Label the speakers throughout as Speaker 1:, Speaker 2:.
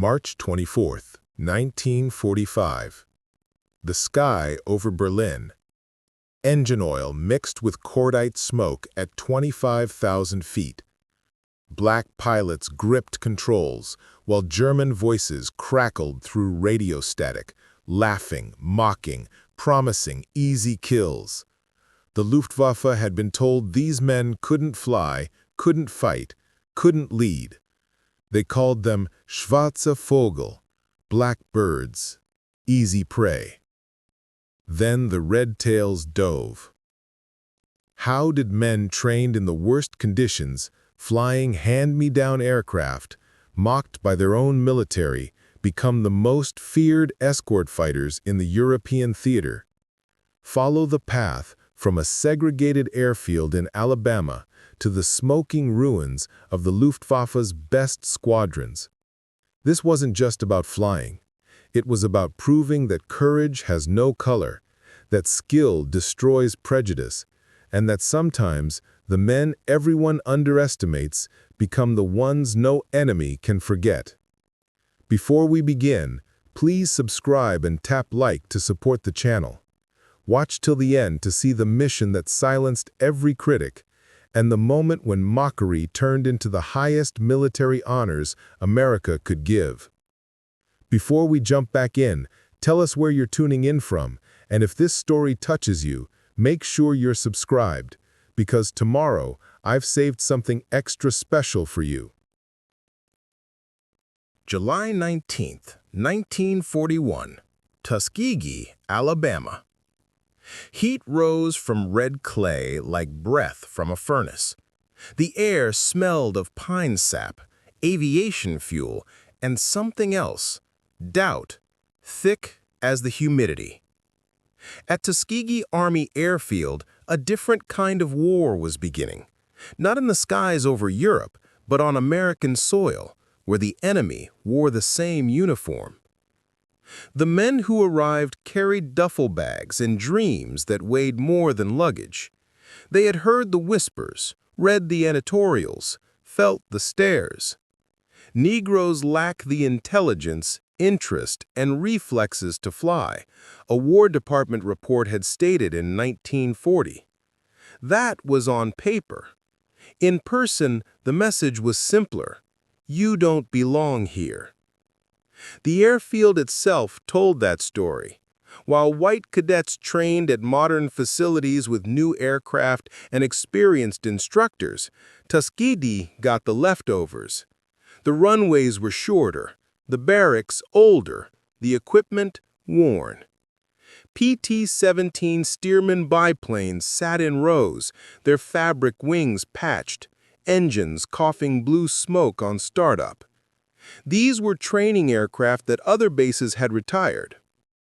Speaker 1: March 24, 1945. The sky over Berlin. Engine oil mixed with cordite smoke at 25,000 feet. Black pilots gripped controls, while German voices crackled through radio static, laughing, mocking, promising easy kills. The Luftwaffe had been told these men couldn't fly, couldn't fight, couldn't lead. They called them Schwartze Vogel, black birds, easy prey. Then the red tails dove. How did men trained in the worst conditions, flying hand-me-down aircraft, mocked by their own military, become the most feared escort fighters in the European theater? Follow the path from a segregated airfield in Alabama to the smoking ruins of the Luftwaffe's best squadrons. This wasn't just about flying. It was about proving that courage has no color, that skill destroys prejudice, and that sometimes the men everyone underestimates become the ones no enemy can forget. Before we begin, please subscribe and tap like to support the channel. Watch till the end to see the mission that silenced every critic and the moment when mockery turned into the highest military honors America could give. Before we jump back in, tell us where you're tuning in from, and if this story touches you, make sure you're subscribed, because tomorrow I've saved something extra special for you.
Speaker 2: July 19th, 1941, Tuskegee, Alabama. Heat rose from red clay like breath from a furnace. The air smelled of pine sap, aviation fuel, and something else, doubt, thick as the humidity. At Tuskegee Army Airfield, a different kind of war was beginning. Not in the skies over Europe, but on American soil, where the enemy wore the same uniform. The men who arrived carried duffel bags and dreams that weighed more than luggage. They had heard the whispers, read the editorials, felt the stares. Negroes lack the intelligence, interest, and reflexes to fly, a War Department report had stated in 1940. That was on paper. In person, the message was simpler. You don't belong here. The airfield itself told that story. While white cadets trained at modern facilities with new aircraft and experienced instructors, Tuskegee got the leftovers. The runways were shorter, the barracks older, the equipment worn. PT-17 Stearman biplanes sat in rows, their fabric wings patched, engines coughing blue smoke on startup. These were training aircraft that other bases had retired.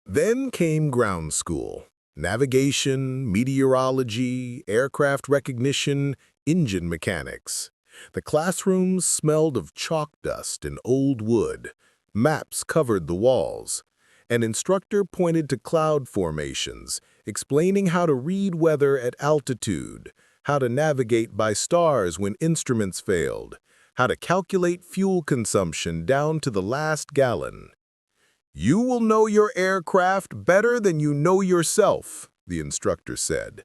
Speaker 1: Then came ground school. Navigation, meteorology, aircraft recognition, engine mechanics. The classrooms smelled of chalk dust and old wood. Maps covered the walls. An instructor pointed to cloud formations, explaining how to read weather at altitude, how to navigate by stars when instruments failed, how to calculate fuel consumption down to the last gallon. "You will know your aircraft better than you know yourself," the instructor said.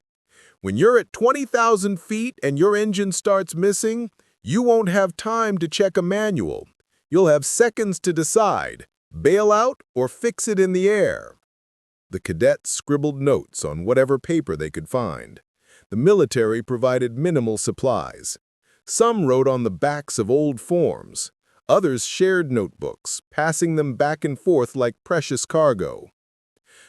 Speaker 1: "When you're at 20,000 feet and your engine starts missing, you won't have time to check a manual. You'll have seconds to decide, bail out or fix it in the air." The cadets scribbled notes on whatever paper they could find. The military provided minimal supplies. Some wrote on the backs of old forms. Others shared notebooks, passing them back and forth like precious cargo.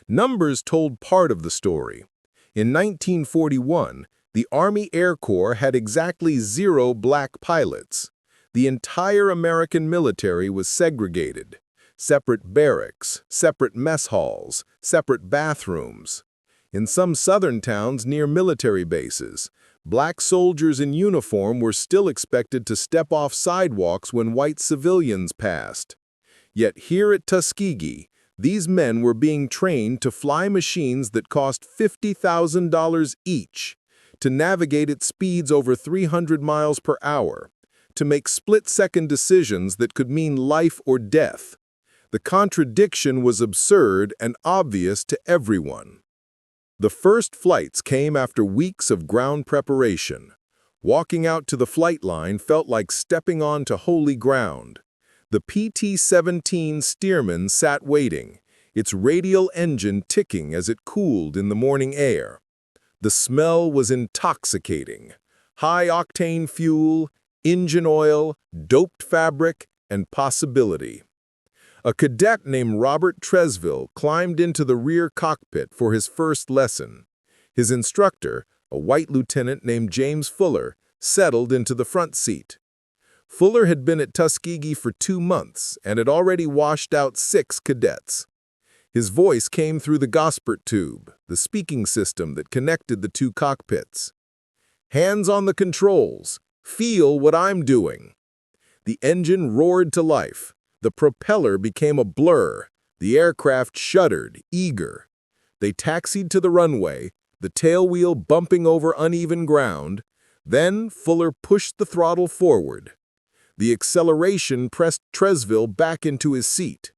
Speaker 1: Numbers told part of the story. In 1941, the Army Air Corps had exactly 0 black pilots. The entire American military was segregated. Separate barracks, separate mess halls, separate bathrooms. In some southern towns near military bases, black soldiers in uniform were still expected to step off sidewalks when white civilians passed. Yet here at Tuskegee, these men were being trained to fly machines that cost $50,000 each, to navigate at speeds over 300 miles per hour, to make split-second decisions that could mean life or death. The contradiction was absurd and obvious to everyone. The first flights came after weeks of ground preparation. Walking out to the flight line felt like stepping onto holy ground. The PT-17 Stearmans sat waiting, its radial engine ticking as it cooled in the morning air. The smell was intoxicating. High-octane fuel, engine oil, doped fabric, and possibility. A cadet named Robert Tresville climbed into the rear cockpit for his first lesson. His instructor, a white lieutenant named James Fuller, settled into the front seat. Fuller had been at Tuskegee for 2 months and had already washed out 6 cadets. His voice came through the Gosport tube, the speaking system that connected the 2 cockpits. "Hands on the controls. Feel what I'm doing." The engine roared to life. The propeller became a blur. The aircraft shuddered, eager. They taxied to the runway, the tailwheel bumping over uneven ground. Then Fuller pushed the throttle forward. The acceleration pressed Tresville back into his seat.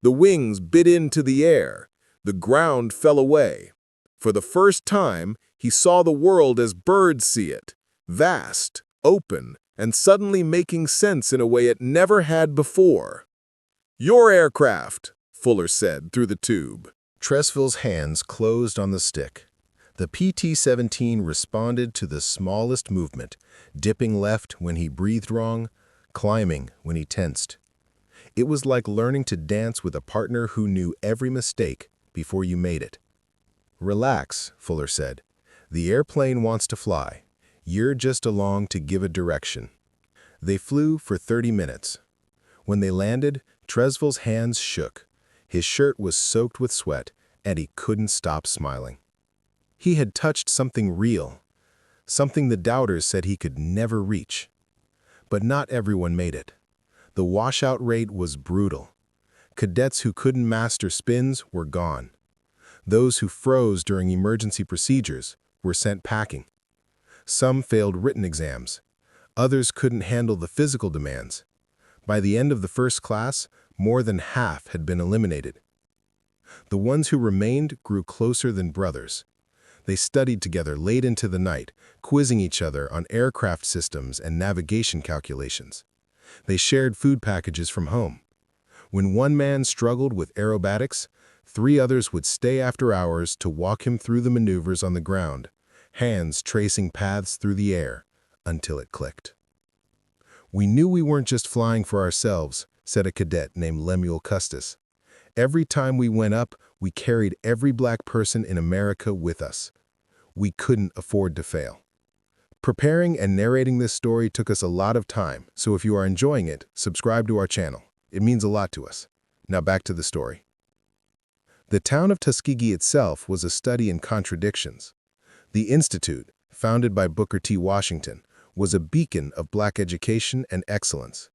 Speaker 1: The wings bit into the air. The ground fell away. For the first time, he saw the world as birds see it, vast, open, and suddenly making sense in a way it never had before. "Your aircraft," Fuller said through the tube.
Speaker 2: Tresville's hands closed on the stick. The PT-17 responded to the smallest movement, dipping left when he breathed wrong, climbing when he tensed. It was like learning to dance with a partner who knew every mistake before you made it. "Relax," Fuller said. "The airplane wants to fly. You're just along to give a direction." They flew for 30 minutes. When they landed, Tresville's hands shook. His shirt was soaked with sweat, and he couldn't stop smiling. He had touched something real, something the doubters said he could never reach. But not everyone made it. The washout rate was brutal. Cadets who couldn't master spins were gone. Those who froze during emergency procedures were sent packing. Some failed written exams. Others couldn't handle the physical demands. By the end of the first class, more than half had been eliminated. The ones who remained grew closer than brothers. They studied together late into the night, quizzing each other on aircraft systems and navigation calculations. They shared food packages from home. When one man struggled with aerobatics, 3 others would stay after hours to walk him through the maneuvers on the ground, hands tracing paths through the air until it clicked. "We knew we weren't just flying for ourselves," said a cadet named Lemuel Custis. "Every time we went up, we carried every black person in America with us. We couldn't afford to fail." Preparing and narrating this story took us a lot of time, so if you are enjoying it, subscribe to our channel. It means a lot to us. Now back to the story. The town of Tuskegee itself was a study in contradictions. The Institute, founded by Booker T. Washington, was a beacon of black education and excellence.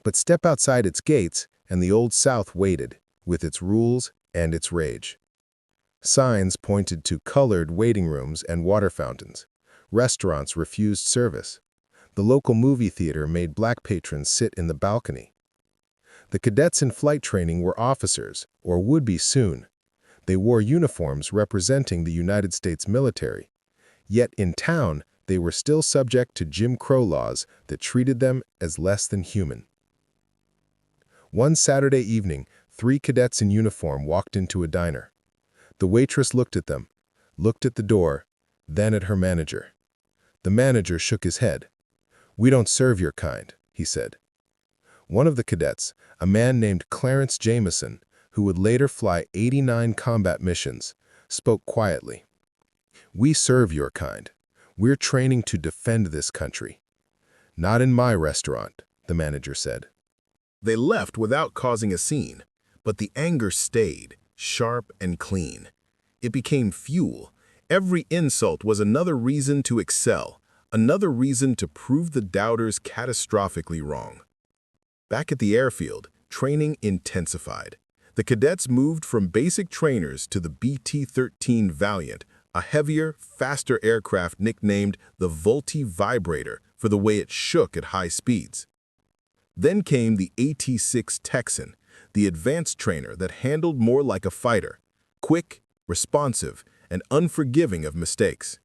Speaker 2: But step outside its gates, and the Old South waited, with its rules and its rage. Signs pointed to colored waiting rooms and water fountains. Restaurants refused service. The local movie theater made black patrons sit in the balcony. The cadets in flight training were officers, or would be soon. They wore uniforms representing the United States military. Yet in town, they were still subject to Jim Crow laws that treated them as less than human. One Saturday evening, 3 cadets in uniform walked into a diner. The waitress looked at them, looked at the door, then at her manager. The manager shook his head. "We don't serve your kind," he said. One of the cadets, a man named Clarence Jameson, who would later fly 89 combat missions, spoke quietly. "We serve your kind. We're training to defend this country." "Not in my restaurant," the manager said. They left without causing a scene, but the anger stayed, sharp and clean. It became fuel. Every insult was another reason to excel, another reason to prove the doubters catastrophically wrong. Back at the airfield, training intensified. The cadets moved from basic trainers to the BT-13 Valiant, a heavier, faster aircraft nicknamed the Vultee Vibrator for the way it shook at high speeds. Then came the AT-6 Texan, the advanced trainer that handled more like a fighter, quick, responsive, and unforgiving of mistakes.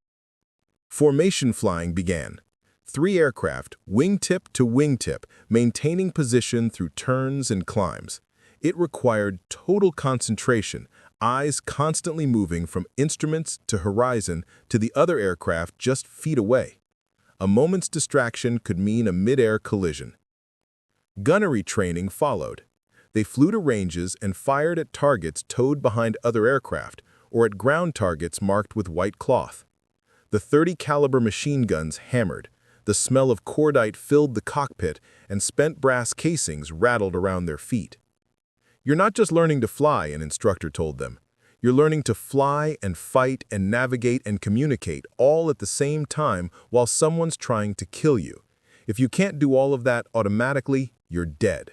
Speaker 2: Formation flying began. 3 aircraft, wingtip to wingtip, maintaining position through turns and climbs. It required total concentration, eyes constantly moving from instruments to horizon to the other aircraft just feet away. A moment's distraction could mean a mid-air collision. Gunnery training followed. They flew to ranges and fired at targets towed behind other aircraft or at ground targets marked with white cloth. The .30 caliber machine guns hammered. The smell of cordite filled the cockpit and spent brass casings rattled around their feet. "You're not just learning to fly," an instructor told them. "You're learning to fly and fight and navigate and communicate all at the same time while someone's trying to kill you. If you can't do all of that automatically, you're dead."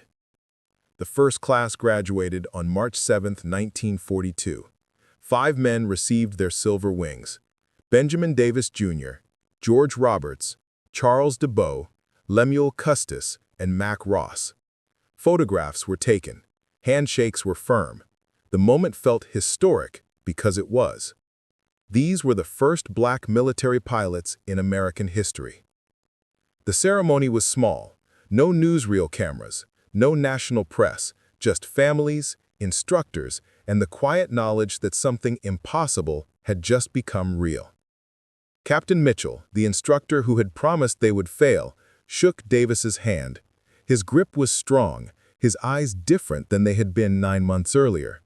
Speaker 2: The first class graduated on March 7, 1942. 5 men received their silver wings: Benjamin Davis Jr., George Roberts, Charles DeBow, Lemuel Custis, and Mac Ross. Photographs were taken. Handshakes were firm. The moment felt historic because it was. These were the first black military pilots in American history. The ceremony was small. No newsreel cameras, no national press, just families, instructors, and the quiet knowledge that something impossible had just become real. Captain Mitchell, the instructor who had promised they would fail, shook Davis's hand. His grip was strong, his eyes different than they had been 9 months earlier.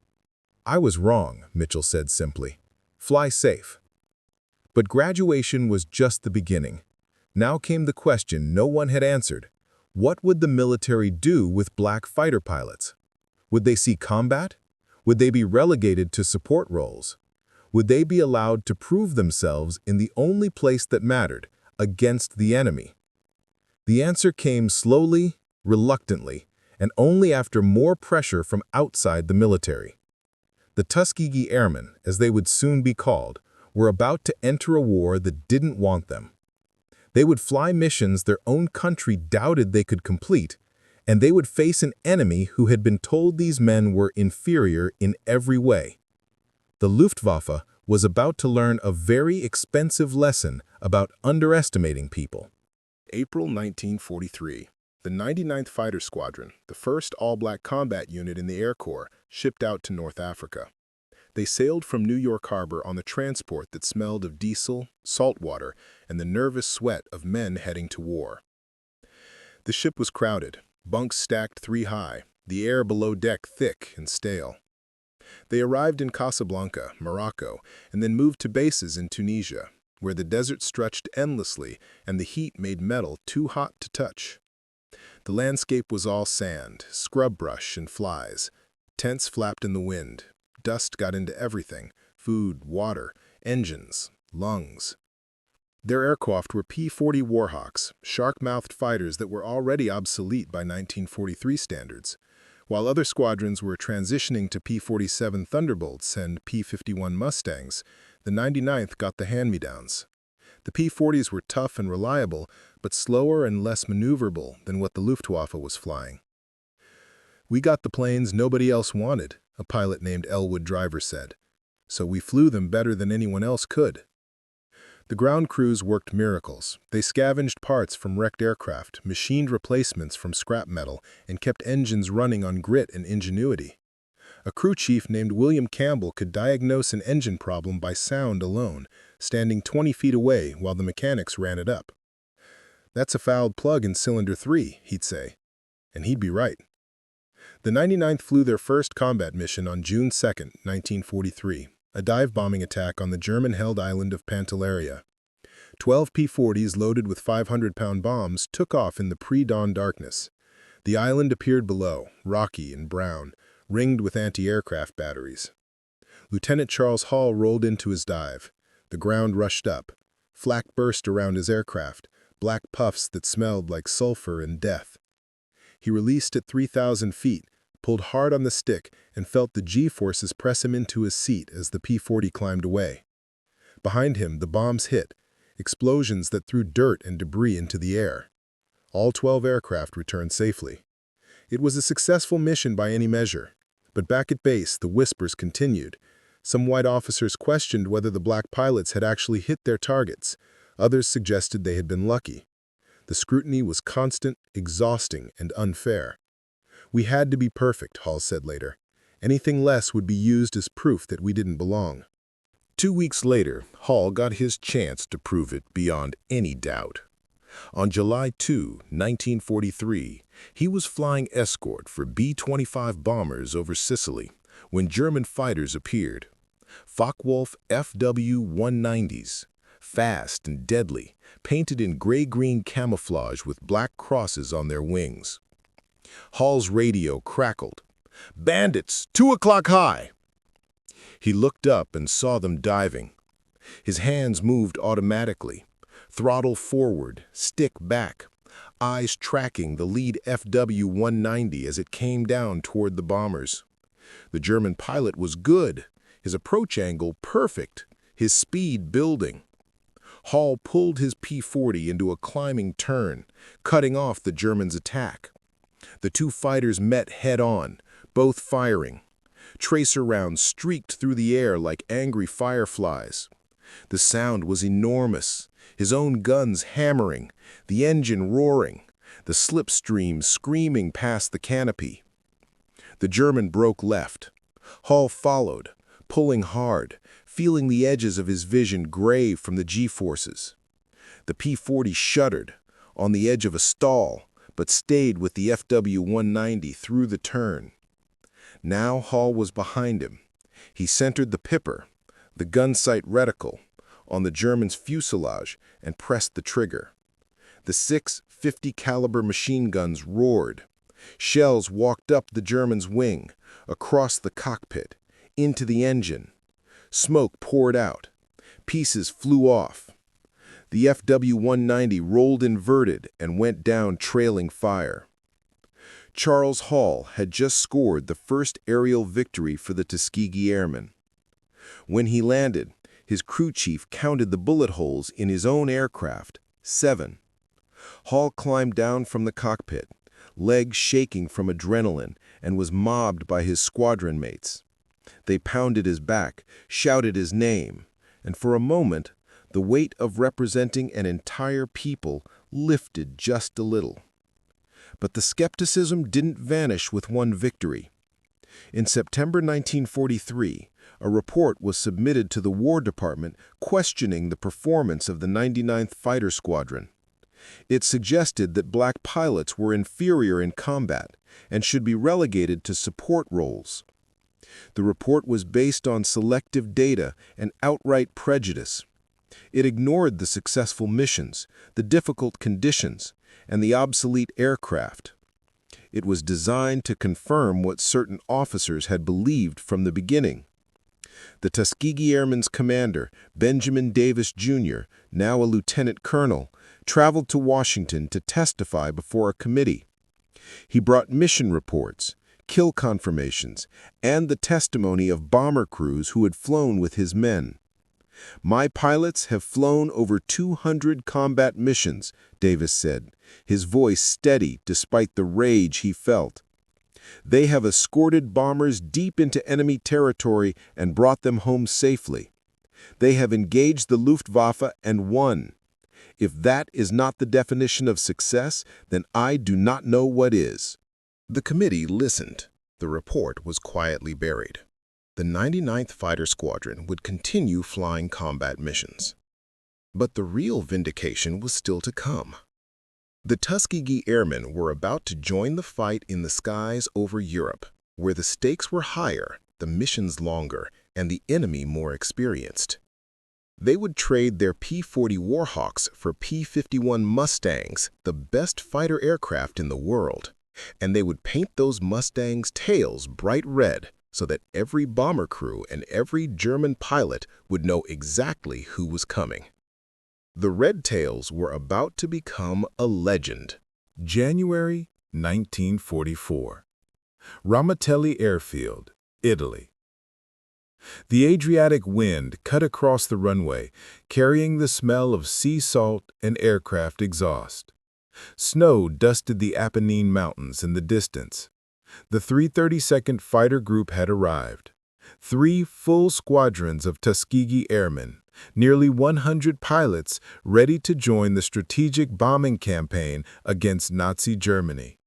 Speaker 2: "I was wrong," Mitchell said simply. "Fly safe." But graduation was just the beginning. Now came the question no one had answered. What would the military do with black fighter pilots? Would they see combat? Would they be relegated to support roles? Would they be allowed to prove themselves in the only place that mattered, against the enemy? The answer came slowly, reluctantly, and only after more pressure from outside the military. The Tuskegee Airmen, as they would soon be called, were about to enter a war that didn't want them. They would fly missions their own country doubted they could complete, and they would face an enemy who had been told these men were inferior in every way. The Luftwaffe was about to learn a very expensive lesson about underestimating people. April 1943. The 99th Fighter Squadron, the first all-black combat unit in the Air Corps, shipped out to North Africa. They sailed from New York Harbor on the transport that smelled of diesel, salt water, and the nervous sweat of men heading to war. The ship was crowded, bunks stacked 3 high, the air below deck thick and stale. They arrived in Casablanca, Morocco, and then moved to bases in Tunisia, where the desert stretched endlessly and the heat made metal too hot to touch. The landscape was all sand, scrub brush, and flies. Tents flapped in the wind. Dust got into everything: food, water, engines, lungs. Their aircraft were P-40 Warhawks, shark-mouthed fighters that were already obsolete by 1943 standards. While other squadrons were transitioning to P-47 Thunderbolts and P-51 Mustangs, the 99th got the hand-me-downs. The P-40s were tough and reliable, but slower and less maneuverable than what the Luftwaffe was flying. "We got the planes nobody else wanted," a pilot named Elwood Driver said. "So we flew them better than anyone else could." The ground crews worked miracles. They scavenged parts from wrecked aircraft, machined replacements from scrap metal, and kept engines running on grit and ingenuity. A crew chief named William Campbell could diagnose an engine problem by sound alone, standing 20 feet away while the mechanics ran it up. "That's a fouled plug in cylinder 3, he'd say. And he'd be right. The 99th flew their first combat mission on June 2, 1943, a dive-bombing attack on the German-held island of Pantelleria. 12 P-40s loaded with 500-pound bombs took off in the pre-dawn darkness. The island appeared below, rocky and brown, ringed with anti-aircraft batteries. Lieutenant Charles Hall rolled into his dive. The ground rushed up. Flak burst around his aircraft, black puffs that smelled like sulfur and death. He released at 3,000 feet, pulled hard on the stick, and felt the G-forces press him into his seat as the P-40 climbed away. Behind him, the bombs hit,
Speaker 1: explosions that threw dirt and debris into the air. All 12 aircraft returned safely. It was a successful mission by any measure. But back at base, the whispers continued. Some white officers questioned whether the black pilots had actually hit their targets. Others suggested they had been lucky. The scrutiny was constant, exhausting, and unfair. "We had to be perfect," Hall said later. "Anything less would be used as proof that we didn't belong." 2 weeks later, Hall got his chance to prove it beyond any doubt. On July 2, 1943, he was flying Escort for B-25 bombers over Sicily when German fighters appeared. Focke-Wulf FW-190s, fast and deadly, painted in gray-green camouflage with black crosses on their wings. Hall's radio crackled. "Bandits, 2 o'clock high!" He looked up and saw them diving. His hands moved automatically. Throttle forward, stick back, eyes tracking the lead FW-190 as it came down toward the bombers. The German pilot was good, his approach angle perfect, his speed building. Hall pulled his P-40 into a climbing turn, cutting off the Germans' attack. The two fighters met head-on, both firing. Tracer rounds streaked through the air like angry fireflies. The sound was enormous, his own guns hammering, the engine roaring, the slipstream screaming past the canopy. The German broke left. Hall followed, pulling hard, feeling the edges of his vision gray from the G-forces. The P-40 shuddered, on the edge of a stall, but stayed with the FW-190 through the turn. Now Hall was behind him. He centered the Pipper, the gun sight reticle, on the German's fuselage and pressed the trigger. The 6 .50 caliber machine guns roared. Shells walked up the German's wing, across the cockpit, into the engine. Smoke poured out. Pieces flew off. The FW-190 rolled inverted and went down trailing fire. Charles Hall had just scored the first aerial victory for the Tuskegee Airmen. When he landed, his crew chief counted the bullet holes in his own aircraft, 7. Hall climbed down from the cockpit, legs shaking from adrenaline, and was mobbed by his squadron mates. They pounded his back, shouted his name, and for a moment, the weight of representing an entire people lifted just a little. But the skepticism didn't vanish with one victory. In September 1943, a report was submitted to the War Department questioning the performance of the 99th Fighter Squadron. It suggested that black pilots were inferior in combat and should be relegated to support roles. The report was based on selective data and outright prejudice. It ignored the successful missions, the difficult conditions, and the obsolete aircraft. It was designed to confirm what certain officers had believed from the beginning. The Tuskegee Airmen's commander, Benjamin Davis, Jr., now a lieutenant colonel, traveled to Washington to testify before a committee. He brought mission reports, kill confirmations, and the testimony of bomber crews who had flown with his men. "My pilots have flown over 200 combat missions," Davis said, his voice steady despite the rage he felt. "They have escorted bombers deep into enemy territory and brought them home safely. They have engaged the Luftwaffe and won. If that is not the definition of success, then I do not know what is." The committee listened. The report was quietly buried. The 99th Fighter Squadron would continue flying combat missions. But the real vindication was still to come. The Tuskegee Airmen were about to join the fight in the skies over Europe, where the stakes were higher, the missions longer, and the enemy more experienced. They would trade their P-40 Warhawks for P-51 Mustangs, the best fighter aircraft in the world, and they would paint those Mustangs' tails bright red so that every bomber crew and every German pilot would know exactly who was coming. The Red Tails were about to become a legend. January 1944. Ramatelli Airfield, Italy. The Adriatic wind cut across the runway, carrying the smell of sea salt and aircraft exhaust. Snow dusted the Apennine Mountains in the distance. The 332nd Fighter Group had arrived. 3 full squadrons of Tuskegee Airmen, nearly 100 pilots ready to join the strategic bombing campaign against Nazi Germany.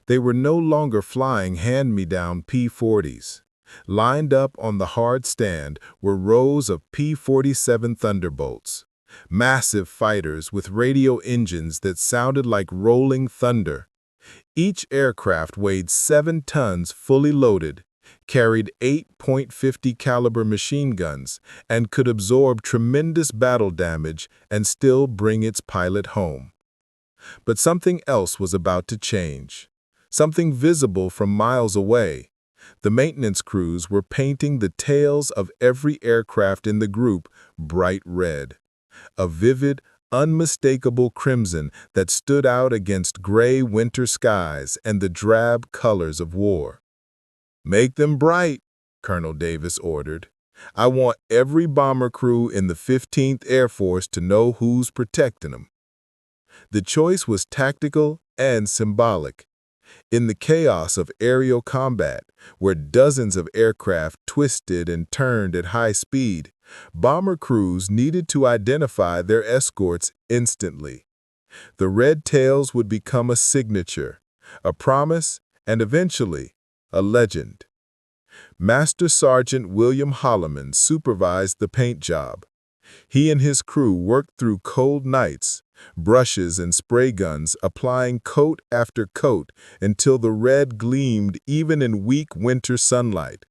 Speaker 1: They were no longer flying hand-me-down P-40s. Lined up on the hard stand were rows of P-47 Thunderbolts, massive fighters with radio engines that sounded like rolling thunder. Each aircraft weighed 7 tons fully loaded, carried 8.50 caliber machine guns, and could absorb tremendous battle damage and still bring its pilot home. But something else was about to change. Something visible from miles away. The maintenance crews were painting the tails of every aircraft in the group bright red. A vivid, unmistakable crimson that stood out against gray winter skies and the drab colors of war. "Make them bright," Colonel Davis ordered. "I want every bomber crew in the 15th Air Force to know who's protecting them." The choice was tactical and symbolic. In the chaos of aerial combat, where dozens of aircraft twisted and turned at high speed, bomber crews needed to identify their escorts instantly. The red tails would become a signature, a promise, and eventually, a legend. Master Sergeant William Holloman supervised the paint job. He and his crew worked through cold nights, brushes and spray guns applying coat after coat until the red gleamed even in weak winter sunlight.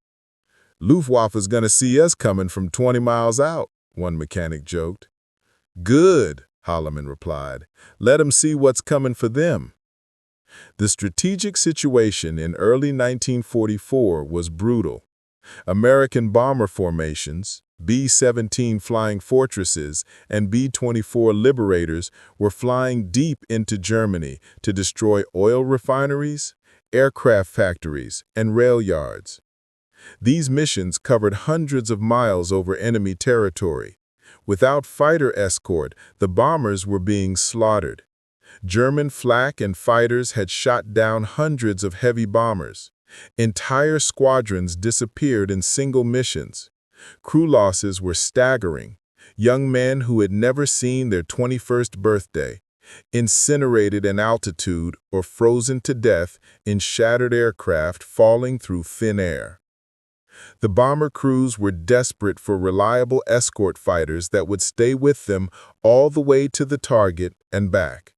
Speaker 1: "Luftwaffe's gonna see us coming from 20 miles out," one mechanic joked. "Good," Holloman replied. "Let 'em see what's coming for them." The strategic situation in early 1944 was brutal. American bomber formations, B-17 Flying Fortresses and B-24 Liberators were flying deep into Germany to destroy oil refineries, aircraft factories, and rail yards. These missions covered hundreds of miles over enemy territory. Without fighter escort, the bombers were being slaughtered. German flak and fighters had shot down hundreds of heavy bombers. Entire squadrons disappeared in single missions. Crew losses were staggering. Young men who had never seen their 21st birthday, incinerated in altitude or frozen to death in shattered aircraft falling through thin air. The bomber crews were desperate for reliable escort fighters that would stay with them all the way to the target and back.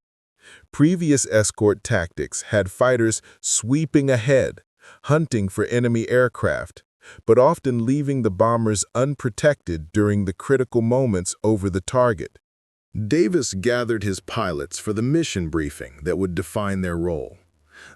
Speaker 1: Previous escort tactics had fighters sweeping ahead, hunting for enemy aircraft, but often leaving the bombers unprotected during the critical moments over the target. Davis gathered his pilots for the mission briefing that would define their role.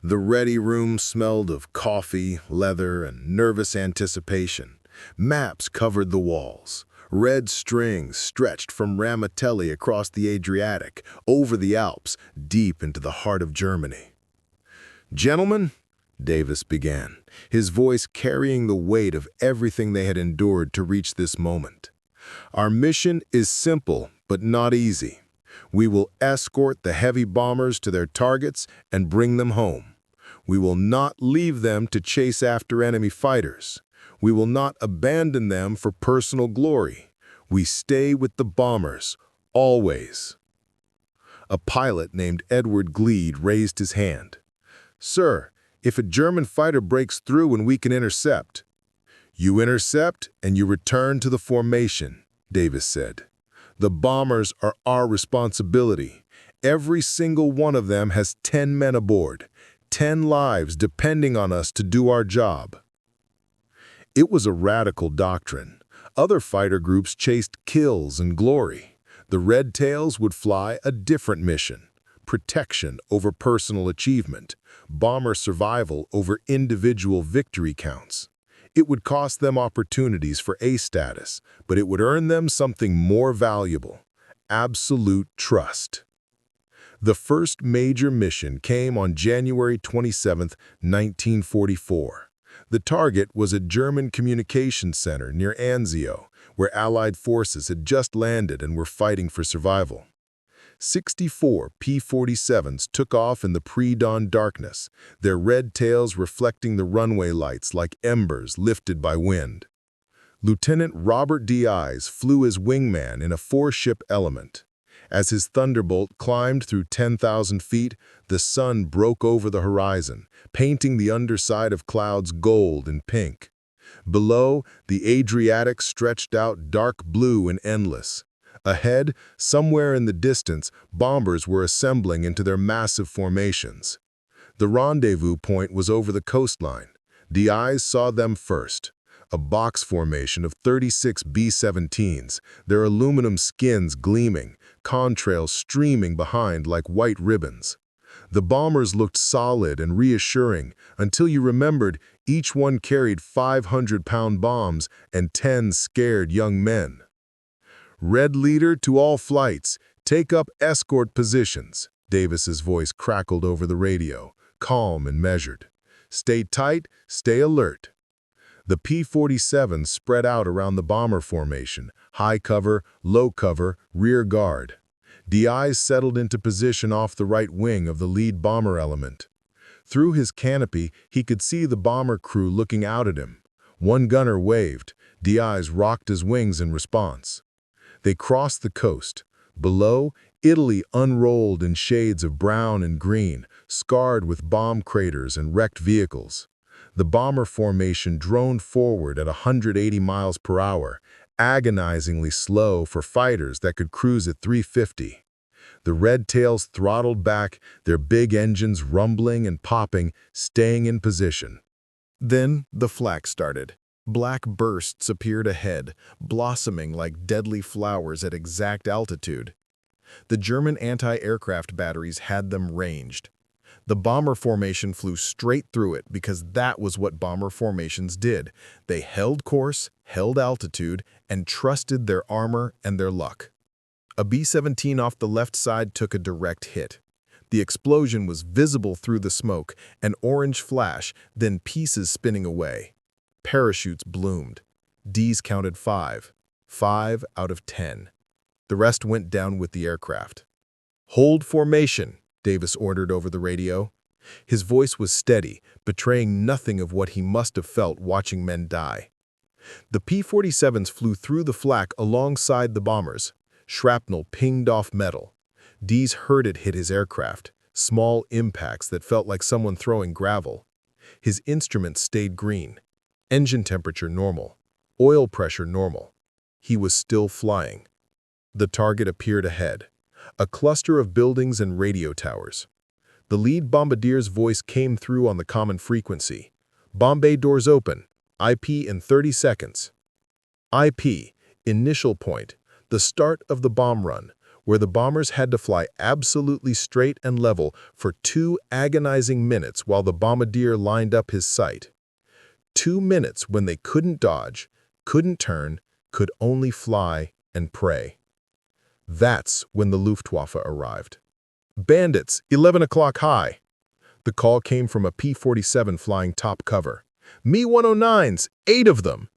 Speaker 1: The ready room smelled of coffee, leather, and nervous anticipation. Maps covered the walls. Red strings stretched from Ramatelli across the Adriatic, over the Alps, deep into the heart of Germany. "Gentlemen," Davis began, his voice carrying the weight of everything they had endured to reach this moment. "Our mission is simple, but not easy. We will escort the heavy bombers to their targets and bring them home. We will not leave them to chase after enemy fighters. We will not abandon them for personal glory. We stay with the bombers, always." A pilot named Edward Gleed raised his hand. "Sir, if a German fighter breaks through and we can intercept." "You intercept and you return to the formation," Davis said. "The bombers are our responsibility. Every single one of them has 10 men aboard, 10 lives depending on us to do our job." It was a radical doctrine. Other fighter groups chased kills and glory. The Red Tails would fly a different mission: protection over personal achievement, bomber survival over individual victory counts. It would cost them opportunities for A status, but it would earn them something more valuable: absolute trust. The first major mission came on January 27, 1944. The target was a German communications center near Anzio, where Allied forces had just landed and were fighting for survival. 64 P-47s took off in the pre-dawn darkness, their red tails reflecting the runway lights like embers lifted by wind. Lieutenant Robert Diaz flew as wingman in a four-ship Element. As his Thunderbolt climbed through 10,000 feet, the sun broke over the horizon, painting the underside of clouds gold and pink. Below, the Adriatic stretched out dark blue and endless. Ahead, somewhere in the distance, bombers were assembling into their massive formations. The rendezvous point was over the coastline. Diaz saw them first. A box formation of 36 B-17s, their aluminum skins gleaming, contrails streaming behind like white ribbons. The bombers looked solid and reassuring until you remembered each one carried 500-pound bombs and 10 scared young men. "Red leader to all flights, take up escort positions," Davis's voice crackled over the radio, calm and measured. "Stay tight, stay alert." The P-47 spread out around the bomber formation, high cover, low cover, rear guard. Diaz settled into position off the right wing of the lead bomber element. Through his canopy, he could see the bomber crew looking out at him. One gunner waved. Diaz rocked his wings in response. They crossed the coast. Below, Italy unrolled in shades of brown and green, scarred with bomb craters and wrecked vehicles. The bomber formation droned forward at 180 miles per hour, agonizingly slow for fighters that could cruise at 350. The red tails throttled back, their big engines rumbling and popping, staying in position.
Speaker 2: Then the flak started. Black bursts appeared ahead, blossoming like deadly flowers at exact altitude. The German anti-aircraft batteries had them ranged. The bomber formation flew straight through it because that was what bomber formations did. They held course, held altitude, and trusted their armor and their luck. A B-17 off the left side took a direct hit. The explosion was visible through the smoke, an orange flash, then pieces spinning away. Parachutes bloomed. D's counted 5. 5 out of 10. The rest went down with the aircraft. "Hold formation," Davis ordered over the radio. His voice was steady, betraying nothing of what he must have felt watching men die. The P-47s flew through the flak alongside the bombers. Shrapnel pinged off metal. D's heard it hit his aircraft, small impacts that felt like someone throwing gravel. His instruments stayed green. Engine temperature normal. Oil pressure normal. He was still flying. The target appeared ahead. A cluster of buildings and radio towers. The lead bombardier's voice came through on the common frequency. "Bomb bay doors open. IP in 30 seconds. IP, initial point, the start of the bomb run, where the bombers had to fly absolutely straight and level for 2 agonizing minutes while the bombardier lined up his sight. 2 minutes when they couldn't dodge, couldn't turn, could only fly and pray. That's when the Luftwaffe arrived. "Bandits, 11 o'clock high." The call came from a P-47 flying top cover. "Me-109s, 8 of them."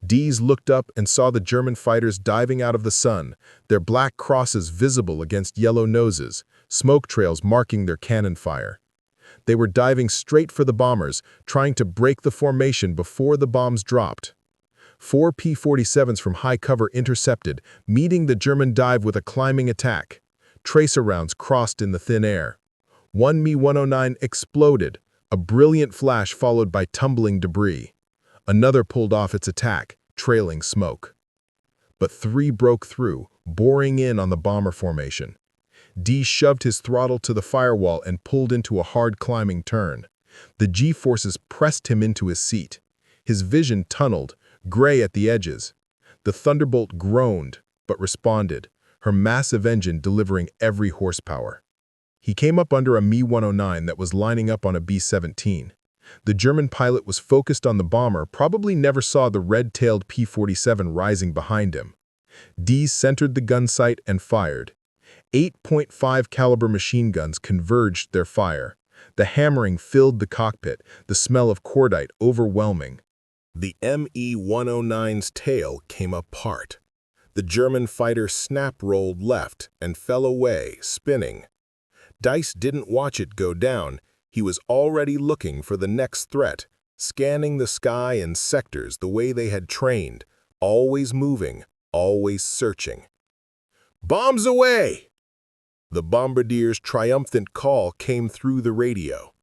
Speaker 2: D's looked up and saw the German fighters diving out of the sun, their black crosses visible against yellow noses, smoke trails marking their cannon fire. They were diving straight for the bombers, trying to break the formation before the bombs dropped. 4 P-47s from high cover intercepted, meeting the German dive with a climbing attack. Tracer rounds crossed in the thin air. One Me-109 exploded, a brilliant flash followed by tumbling debris. Another pulled off its attack, trailing smoke. But 3 broke through, boring in on the bomber formation. D shoved his throttle to the firewall and pulled into a hard climbing turn. The G-forces pressed him into his seat. His vision tunneled, gray at the edges. The Thunderbolt groaned, but responded, her massive engine delivering every horsepower. He came up under a Me-109 that was lining up on a B-17. The German pilot was focused on the bomber, probably never saw the red-tailed P-47 rising behind him. D centered the gun sight and fired. 8.5 caliber machine guns converged their fire. The hammering filled the cockpit, the smell of cordite overwhelming.
Speaker 1: The Me-109's tail came apart. The German fighter snap-rolled left and fell away, spinning. Dice didn't watch it go down. He was already looking for the next threat, scanning the sky and sectors the way they had trained, always moving, always searching. "Bombs away!" The bombardier's triumphant call came through the radio.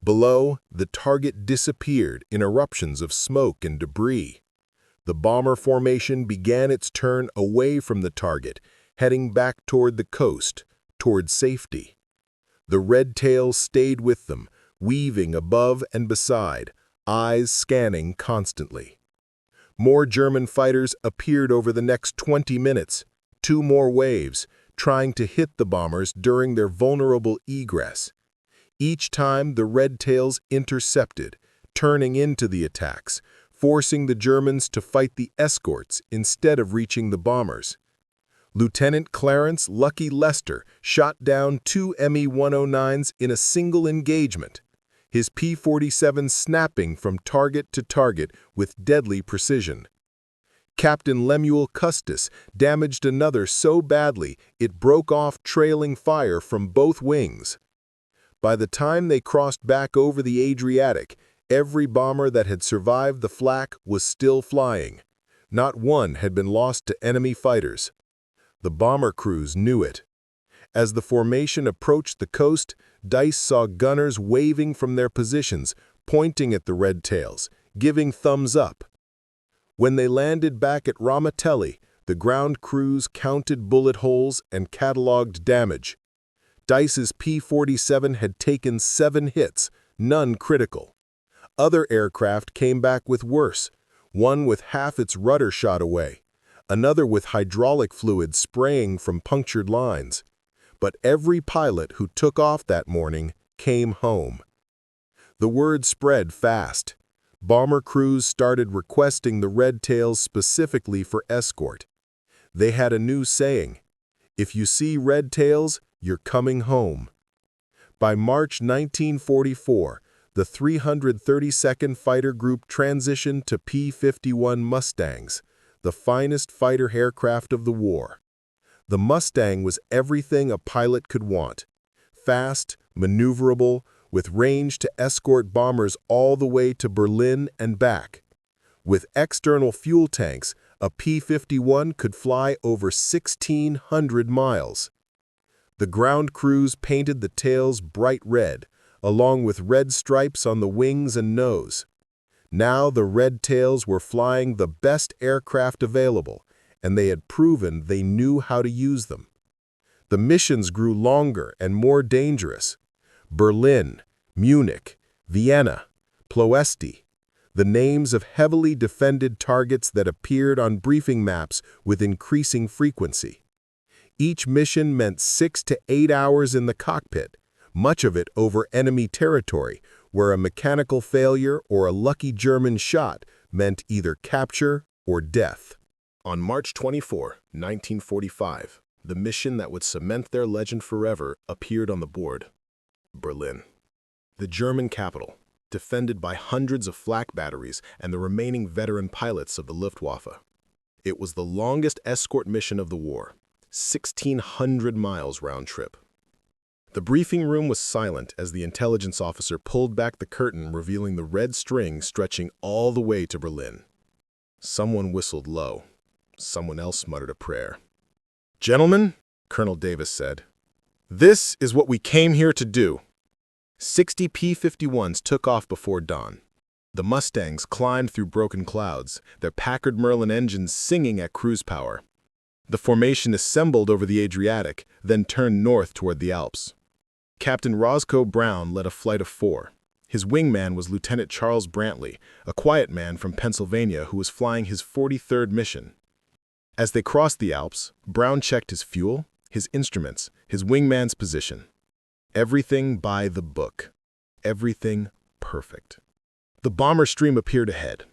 Speaker 1: Below, the target disappeared in eruptions of smoke and debris. The bomber formation began its turn away from the target, heading back toward the coast, toward safety. The red tails stayed with them, weaving above and beside, eyes scanning constantly. More German fighters appeared over the next 20 minutes, 2 more waves, trying to hit the bombers during their vulnerable egress. Each time the red tails intercepted, turning into the attacks, forcing the Germans to fight the escorts instead of reaching the bombers. Lieutenant Clarence "Lucky" Lester shot down 2 Me-109s in a single engagement, his P-47 snapping from target to target with deadly precision. Captain Lemuel Custis damaged another so badly it broke off trailing fire from both wings. By the time they crossed back over the Adriatic, every bomber that had survived the flak was still flying. Not one had been lost to enemy fighters. The bomber crews knew it. As the formation approached the coast, Dice saw gunners waving from their positions, pointing at the red tails, giving thumbs up. When they landed back at Ramatelli, the ground crews counted bullet holes and cataloged damage. Dice's P-47 had taken 7 hits, none critical. Other aircraft came back with worse, one with half its rudder shot away, another with hydraulic fluid spraying from punctured lines. But every pilot who took off that morning came home. The word spread fast. Bomber crews started requesting the red tails specifically for escort. They had a new saying: "If you see red tails, you're coming home." By March 1944, the 332nd Fighter Group transitioned to P-51 Mustangs, the finest fighter aircraft of the war. The Mustang was everything a pilot could want: fast, maneuverable, with range to escort bombers all the way to Berlin and back. With external fuel tanks, a P-51 could fly over 1,600 miles. The ground crews painted the tails bright red, along with red stripes on the wings and nose. Now the red tails were flying the best aircraft available, and they had proven they knew how to use them. The missions grew longer and more dangerous. Berlin, Munich, Vienna, Ploesti, the names of heavily defended targets that appeared on briefing maps with increasing frequency. Each mission meant 6 to 8 hours in the cockpit, much of it over enemy territory, where a mechanical failure or a lucky German shot meant either capture or death. On March 24, 1945, the mission that would cement their legend forever appeared on the board: Berlin. The German capital, defended by hundreds of flak batteries and the remaining veteran pilots of the Luftwaffe. It was the longest escort mission of the war, 1,600 miles round trip. The briefing room was silent as the intelligence officer pulled back the curtain, revealing the red string stretching all the way to Berlin. Someone whistled low. Someone else muttered a prayer. "Gentlemen," Colonel Davis said, "this is what we came here to do." 60 P-51s took off before dawn. The Mustangs climbed through broken clouds, their Packard Merlin engines singing at cruise power. The formation assembled over the Adriatic, then turned north toward the Alps. Captain Roscoe Brown led a flight of 4. His wingman was Lieutenant Charles Brantley, a quiet man from Pennsylvania who was flying his 43rd mission. As they crossed the Alps, Brown checked his fuel, his instruments, his wingman's position. Everything by the book. Everything perfect. The bomber stream appeared ahead.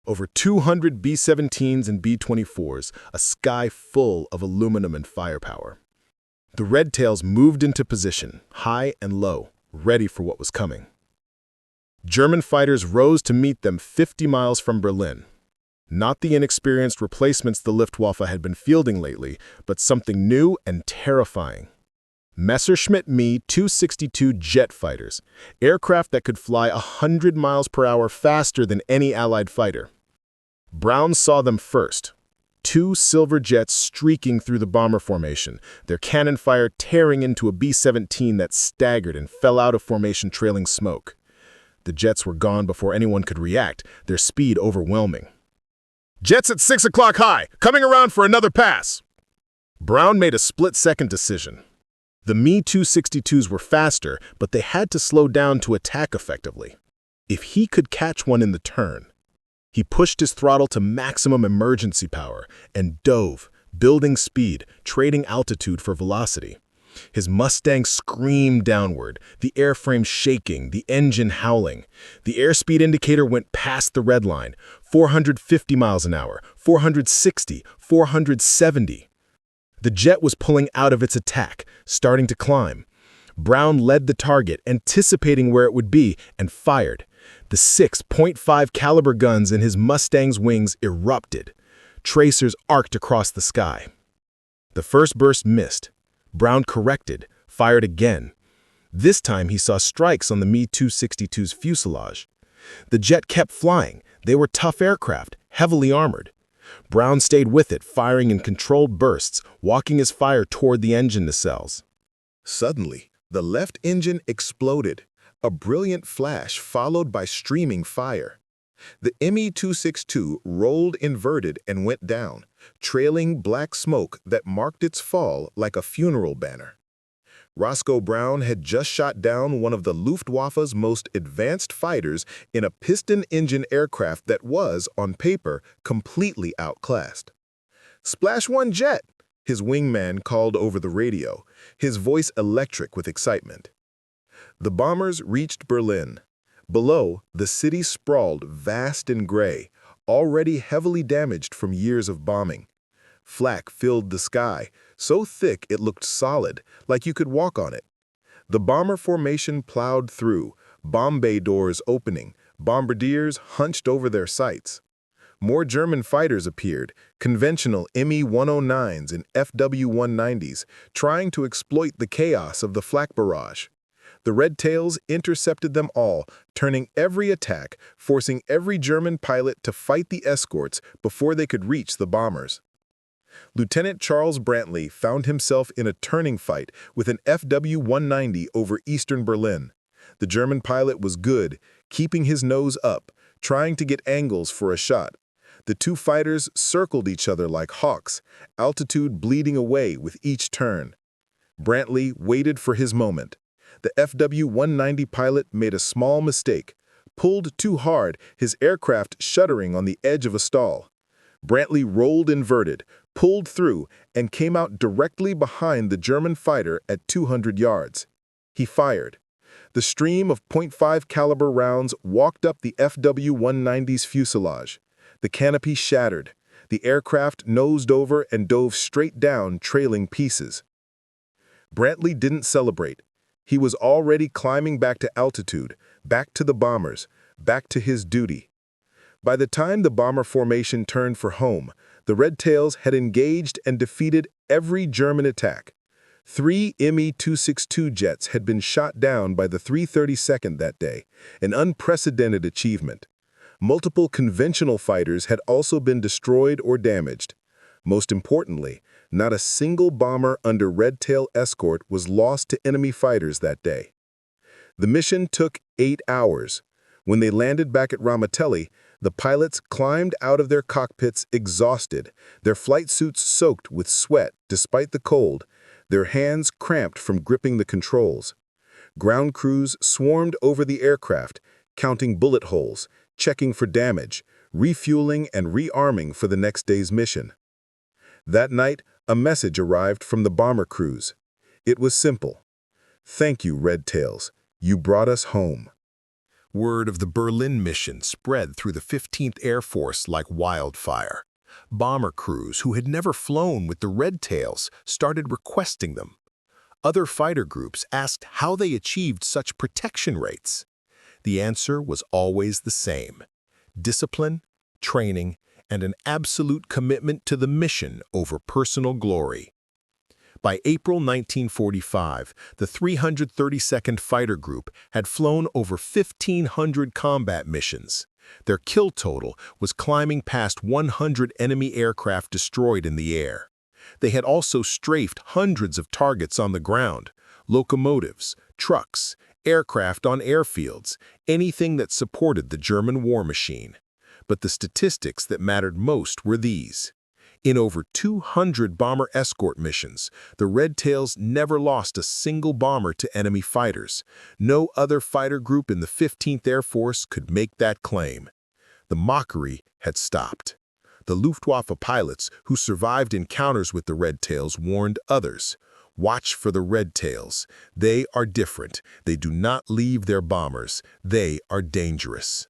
Speaker 1: Over 200 B-17s and B-24s, a sky full of aluminum and firepower. The red tails moved into position, high and low,
Speaker 2: ready for what was coming. German fighters rose to meet them 50 miles from Berlin. Not the inexperienced replacements the Luftwaffe had been fielding lately, but something new and terrifying. Messerschmitt Me-262 jet fighters, aircraft that could fly 100 miles per hour faster than any Allied fighter. Brown saw them first. Two silver jets streaking through the bomber formation, their cannon fire tearing into a B-17 that staggered and fell out of formation trailing smoke. The jets were gone before anyone could react, their speed overwhelming. "Jets at 6 o'clock high, coming around for another pass!" Brown made a split-second decision. The Me-262s were faster, but they had to slow down to attack effectively. If he could catch one in the turn. He pushed his throttle to maximum emergency power and dove, building speed, trading altitude for velocity. His Mustang screamed downward, the airframe shaking, the engine howling. The airspeed indicator went past the red line, 450 miles an hour, 460, 470. The jet was pulling out of its attack, starting to climb. Brown led the target, anticipating where it would be, and fired. The 6.5 caliber guns in his Mustang's wings erupted. Tracers arced across the sky. The first burst missed. Brown corrected, fired again. This time he saw strikes on the Me-262's fuselage. The jet kept flying. They were tough aircraft, heavily armored. Brown stayed with it, firing in controlled bursts, walking his fire toward the engine nacelles.
Speaker 1: Suddenly, the left engine exploded, a brilliant flash followed by streaming fire. The Me-262 rolled inverted and went down, trailing black smoke that marked its fall like a funeral banner. Roscoe Brown had just shot down one of the Luftwaffe's most advanced fighters in a piston-engine aircraft that was, on paper, completely outclassed. "Splash one jet," his wingman called over the radio, his voice electric with excitement. The bombers reached Berlin. Below, the city sprawled vast and gray, already heavily damaged from years of bombing. Flak filled the sky, so thick it looked solid, like you could walk on it. The bomber formation plowed through, bomb bay doors opening, bombardiers hunched over their sights. More German fighters appeared, conventional Me-109s and FW-190s, trying to exploit the chaos of the flak barrage. The Red Tails intercepted them all, turning every attack, forcing every German pilot to fight the escorts before they could reach the bombers. Lieutenant Charles Brantley found himself in a turning fight with an FW-190 over eastern Berlin. The German pilot was good, keeping his nose up, trying to get angles for a shot. The two fighters circled each other like hawks, altitude bleeding away with each turn. Brantley waited for his moment. The FW-190 pilot made a small mistake, pulled too hard, his aircraft shuddering on the edge of a stall. Brantley rolled inverted, pulled through, and came out directly behind the German fighter at 200 yards. He fired. The stream of .5 caliber rounds walked up the FW-190's fuselage. The canopy shattered. The aircraft nosed over and dove straight down, trailing pieces. Brantley didn't celebrate. He was already climbing back to altitude, back to the bombers, back to his duty. By the time the bomber formation turned for home, the Red Tails had engaged and defeated every German attack. 3 Me-262 jets had been shot down by the 332nd that day, an unprecedented achievement. Multiple conventional fighters had also been destroyed or damaged. Most importantly, not a single bomber under Red Tail escort was lost to enemy fighters that day. The mission took 8 hours. When they landed back at Ramatelli, the pilots climbed out of their cockpits exhausted, their flight suits soaked with sweat despite the cold, their hands cramped from gripping the controls. Ground crews swarmed over the aircraft, counting bullet holes, checking for damage, refueling and rearming for the next day's mission. That night, a message arrived from the bomber crews. It was simple. "Thank you, Red Tails. You brought us home."
Speaker 2: Word of the Berlin mission spread through the 15th Air Force like wildfire. Bomber crews who had never flown with the Red Tails started requesting them. Other fighter groups asked how they achieved such protection rates. The answer was always the same: discipline, training, and an absolute commitment to the mission over personal glory. By April 1945, the 332nd Fighter Group had flown over 1,500 combat missions. Their kill total was climbing past 100 enemy aircraft destroyed in the air. They had also strafed hundreds of targets on the ground: locomotives, trucks, aircraft on airfields, anything that supported the German war machine. But the statistics that mattered most were these. In over 200 bomber escort missions, the Red Tails never lost a single bomber to enemy fighters. No other fighter group in the 15th Air Force could make that claim. The mockery had stopped. The Luftwaffe pilots who survived encounters with the Red Tails warned others: watch for the Red Tails. They are different. They do not leave their bombers. They are dangerous.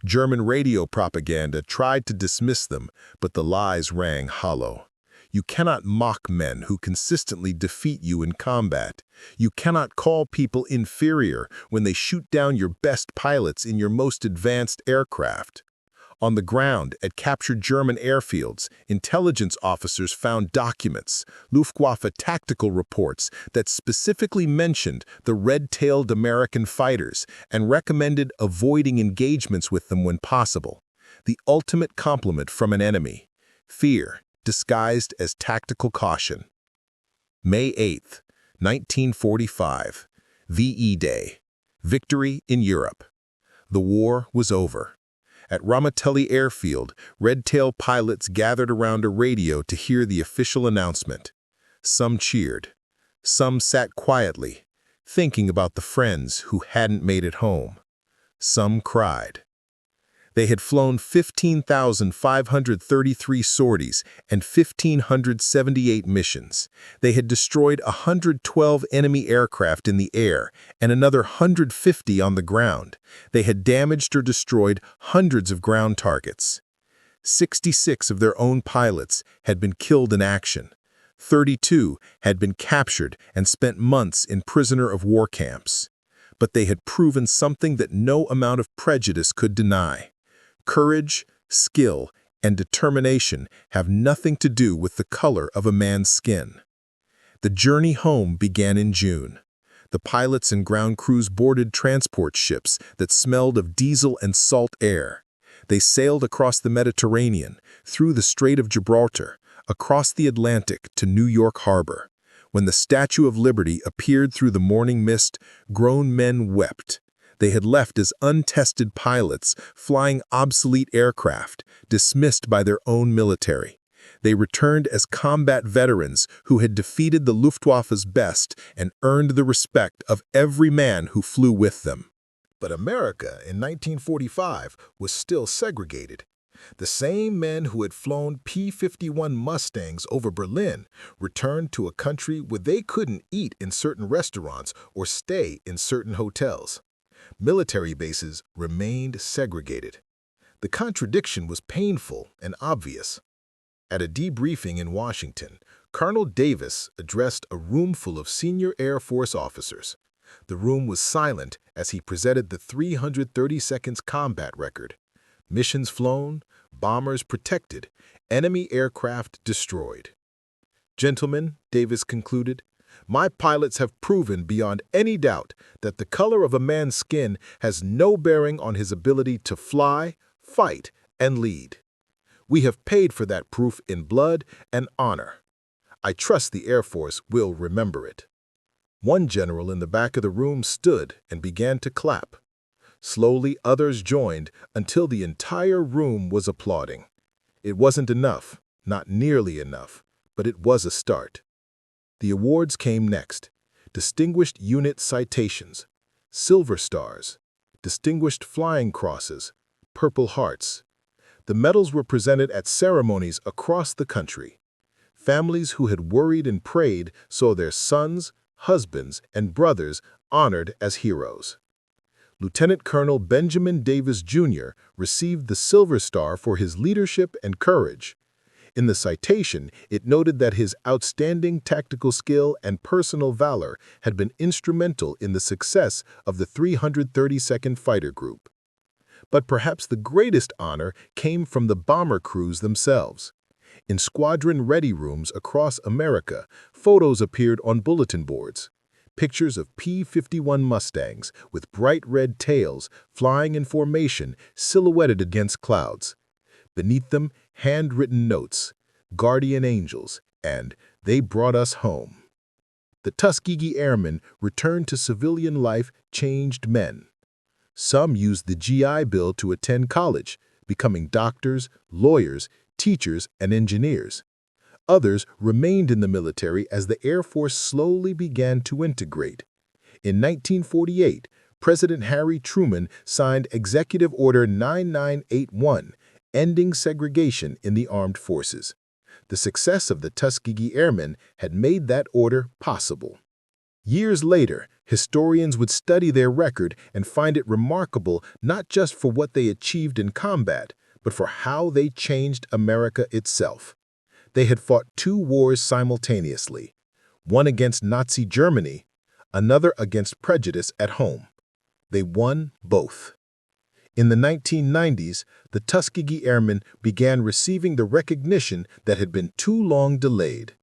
Speaker 2: German radio propaganda tried to dismiss them, but the lies rang hollow. You cannot mock men who consistently defeat you in combat. You cannot call people inferior when they shoot down your best pilots in your most advanced aircraft. On the ground, at captured German airfields, intelligence officers found documents, Luftwaffe tactical reports that specifically mentioned the red-tailed American fighters and recommended avoiding engagements with them when possible. The ultimate compliment from an enemy: fear disguised as tactical caution. May 8, 1945, VE Day. Victory in Europe. The war was over. At Ramitelli Airfield, red-tail pilots gathered around a radio to hear the official announcement. Some cheered. Some sat quietly, thinking about the friends who hadn't made it home. Some cried. They had flown 15,533 sorties and 1,578 missions. They had destroyed 112 enemy aircraft in the air and another 150 on the ground. They had damaged or destroyed hundreds of ground targets. 66 of their own pilots had been killed in action. 32 had been captured and spent months in prisoner of war camps. But they had proven something that no amount of prejudice could deny. Courage, skill, and determination have nothing to do with the color of a man's skin. The journey home began in June. The pilots and ground crews boarded transport ships that smelled of diesel and salt air. They sailed across the Mediterranean, through the Strait of Gibraltar, across the Atlantic to New York Harbor. When the Statue of Liberty appeared through the morning mist, grown men wept. They had left as untested pilots, flying obsolete aircraft, dismissed by their own military. They returned as combat veterans who had defeated the Luftwaffe's best and earned the respect of every man who flew with them. But America in 1945 was still segregated. The same men who had flown P-51 Mustangs over Berlin returned to a country where they couldn't eat in certain restaurants or stay in certain hotels. Military bases remained segregated. The contradiction was painful and obvious. At a debriefing in Washington, Colonel Davis addressed a room full of senior Air Force officers. The room was silent as he presented the 332nd's combat record: missions flown, bombers protected, enemy aircraft destroyed. "Gentlemen," Davis concluded, "my pilots have proven beyond any doubt that the color of a man's skin has no bearing on his ability to fly, fight, and lead. We have paid for that proof in blood and honor. I trust the Air Force will remember it." One general in the back of the room stood and began to clap. Slowly, others joined until the entire room was applauding. It wasn't enough, not nearly enough, but it was a start. The awards came next: Distinguished Unit Citations, Silver Stars, Distinguished Flying Crosses, Purple Hearts. The medals were presented at ceremonies across the country. Families who had worried and prayed saw their sons, husbands, and brothers honored as heroes. Lieutenant Colonel Benjamin Davis, Jr. received the Silver Star for his leadership and courage.
Speaker 1: In the citation, it noted that his outstanding tactical skill and personal valor had been instrumental in the success of the 332nd Fighter Group. But perhaps the greatest honor came from the bomber crews themselves. In squadron ready rooms across America, photos appeared on bulletin boards. Pictures of P-51 Mustangs with bright red tails flying in formation silhouetted against clouds. Beneath them, handwritten notes, "Guardian Angels," and "They brought us home." The Tuskegee Airmen returned to civilian life changed men. Some used the GI Bill to attend college, becoming doctors, lawyers, teachers, and engineers. Others remained in the military as the Air Force slowly began to integrate. In 1948, President Harry Truman signed Executive Order 9981, ending segregation in the armed forces. The success of the Tuskegee Airmen had made that order possible. Years later, historians would study their record and find it remarkable not just for what they achieved in combat, but for how they changed America itself. They had fought 2 wars simultaneously, one against Nazi Germany, another against prejudice at home. They won both. In the 1990s, the Tuskegee Airmen began receiving the recognition that had been too long delayed.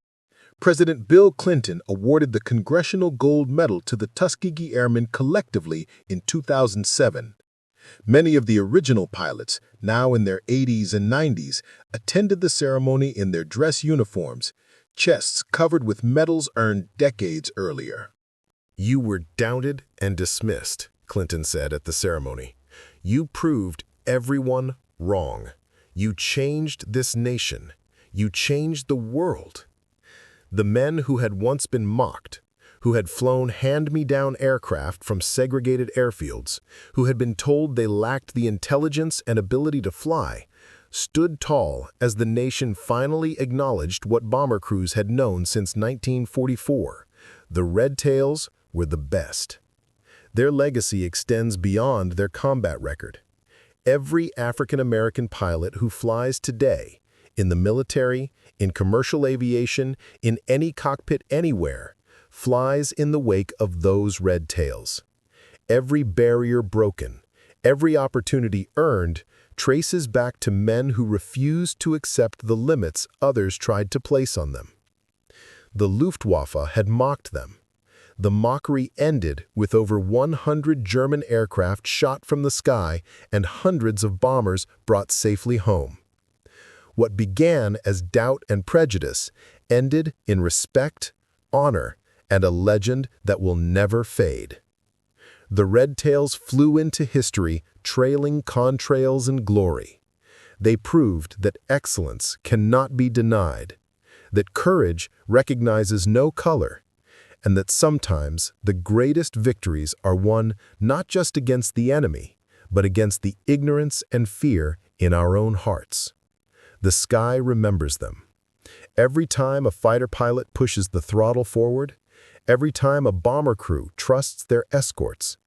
Speaker 1: President Bill Clinton awarded the Congressional Gold Medal to the Tuskegee Airmen collectively in 2007. Many of the original pilots, now in their 80s and 90s, attended the ceremony in their dress uniforms, chests covered with medals earned decades earlier.
Speaker 2: "You were doubted and dismissed," Clinton said at the ceremony. "You proved everyone wrong. You changed this nation. You changed the world." The men who had once been mocked, who had flown hand-me-down aircraft from segregated airfields, who had been told they lacked the intelligence and ability to fly, stood tall as the nation finally acknowledged what bomber crews had known since 1944. The Red Tails were the best. Their legacy extends beyond their combat record. Every African-American pilot who flies today, in the military, in commercial aviation, in any cockpit anywhere, flies in the wake of those red tails. Every barrier broken, every opportunity earned, traces back to men who refused to accept the limits others tried to place on them. The Luftwaffe had mocked them. The mockery ended with over 100 German aircraft shot from the sky and hundreds of bombers brought safely home. What began as doubt and prejudice ended in respect, honor, and a legend that will never fade. The Red Tails flew into history trailing contrails and glory. They proved that excellence cannot be denied, that courage recognizes no color, and that sometimes the greatest victories are won not just against the enemy, but against the ignorance and fear in our own hearts. The sky remembers them. Every time a fighter pilot pushes the throttle forward, every time a bomber crew trusts their escorts,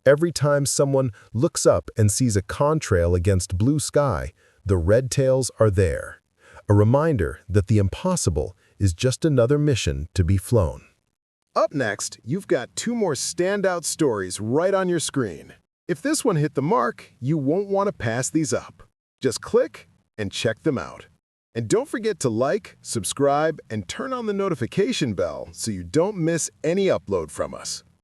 Speaker 2: every time someone looks up and sees a contrail against blue sky, the Red Tails are there. A reminder that the impossible is just another mission to be flown.
Speaker 1: Up next, you've got 2 more standout stories right on your screen. If this one hit the mark, you won't want to pass these up. Just click and check them out. And don't forget to like, subscribe, and turn on the notification bell so you don't miss any upload from us.